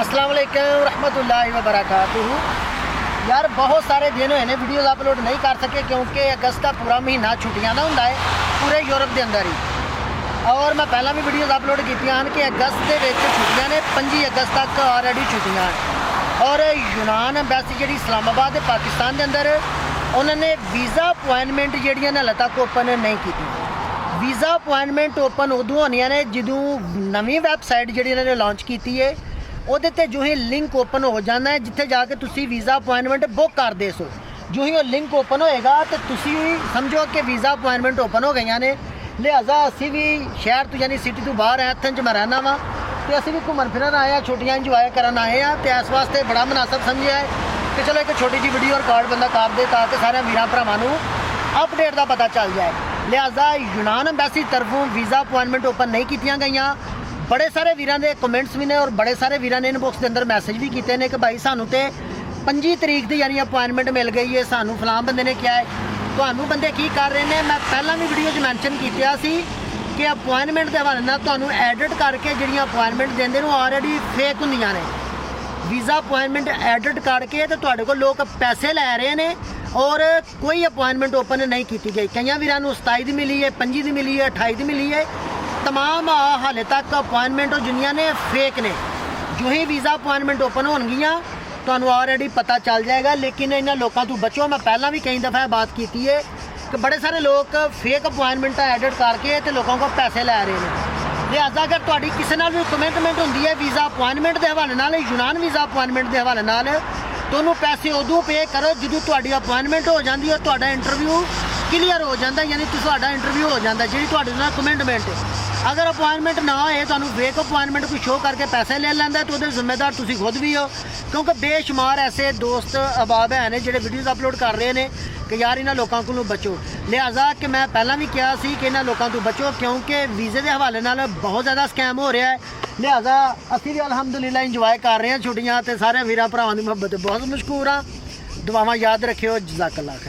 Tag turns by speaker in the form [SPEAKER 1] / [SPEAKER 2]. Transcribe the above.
[SPEAKER 1] अस्सलाम वालेकुम रहमतुल्लाहि व बरकातुहू। यार बहुत सारे दिन हुए ने वीडियोज़ अपलोड नहीं कर सके क्योंकि अगस्त का पूरा महीना छुट्टियां का होंगे पूरे यूरोप के अंदर ही। और मैं पहला भी वीडियोज़ अपलोड की कि अगस्त के छुट्टियां ने 25 अगस्त तक ऑलरेडी छुट्टियां हैं। और यूनान एम्बेसी जी इस्लामाबाद पाकिस्तान के अंदर उन्होंने वीज़ा अपॉइंटमेंट जड़ियाँ हाले तक ओपन नहीं की। वीज़ा अपॉइंटमेंट ओपन उदों होनिया ने जो नवी वैबसाइट जी इन्होंने लॉन्च की है ਉਹਦੇ ਤੇ जो ही लिंक ओपन हो जाना है जिथे जाके तुसी वीज़ा अपॉइंटमेंट बुक कर दे सो। जो ही वो लिंक ओपन होएगा तो तुसी समझो कि वीज़ा अपॉइंटमेंट ओपन हो गई ने। लिहाजा असी भी शहर तो यानी सिटी तो बाहर है इत्थे च मैं रहना वा तो असी भी घूमन फिरन आए हैं, छुट्टियां इंजॉय करन आए हैं। तो इस वास्ते बड़ा मुनासब समझिया है कि चलो एक छोटी जी वीडियो रिकॉर्ड बंदा कर दे ताकि सारे वीर भरावां नूं अपडेट का पता चल जाए। लिहाजा यूनान एम्बेसी तरफों वीज़ा अपॉइंटमेंट ओपन नहीं कीतियां गईयां। बड़े सारे वीरां दे कमेंट्स भी ने और बड़े सारे वीरां ने इनबॉक्स के अंदर मैसेज भी किए हैं कि भाई सानू तो 25 तरीक की यानी अपॉइंटमेंट मिल गई है, सानू फलां बंदे ने क्या है, तुहानू बंदे की कर रहे हैं। मैं पहला भी वीडियो च मैंशन किया कि अपॉइंटमेंट के हवाले नाल तुहानू एडिट करके जिहड़ियां अपॉइंटमेंट देंदे ने ऑलरेडी फेक हुंदियां ने। वीज़ा अपॉइंटमेंट एडिट करके तो तुहाडे कोल लोग पैसे लै रहे हैं और कोई अपॉइंटमेंट ओपन नहीं की गई। कई वीरां नूं 27 दी मिली है, 25 दी मिली है, 28 दी मिली है। तमाम हाले तक अपॉइंटमेंट जिन्नियां ने फेक ने। जो ही वीज़ा अपॉइंटमेंट ओपन होणगियां तुहानू ऑलरेडी पता चल जाएगा। लेकिन इन्हां लोगों तो बचो। मैं पहला भी कई दफ़ा बात की है कि बड़े सारे लोग फेक अपॉइंटमेंट एडिट करके तो लोगों को पैसे लै रहे हैं। लिहाजा अगर तुहाडी किसी नाल भी कमिटमेंट होंदी है वीज़ा अपॉइंटमेंट के हवाले नाल, यूनान वीज़ा अपॉइंटमेंट के हवाले नाल, तो उन्होंने पैसे उदों पे करो जो तुहाडी अपॉइंटमेंट हो जाती है और तुहाडा इंटरव्यू क्लीयर हो जाता, यानी तुहाडा इंटरव्यू हो जाता जी तुहाडे नाल कमिटमेंट है। अगर अपॉइंटमेंट ना होए तो फेक अपॉइंटमेंट कोई शो करके पैसे ले लैंदा तो जिम्मेदार तुसी खुद भी हो। क्योंकि बेशुमार ऐसे दोस्त अहबाब हैं जो वीडियोज़ अपलोड कर रहे हैं कि यार इन्होंने लोगों को बचो। लिहाजा कि मैं पहला भी कहा कि इन्होंने लोगों तो बचो क्योंकि वीज़े के हवाले नाल बहुत ज़्यादा स्कैम हो रहा है। लिहाजा असी भी अलहमदुलिल्ला इंजॉय कर रहे हैं छुट्टियां। तो सारे वीर भरावां की मुहब्बत बहुत मशहूर हाँ। दुआवां याद रखियो। जज़ाकल्लाह खैर।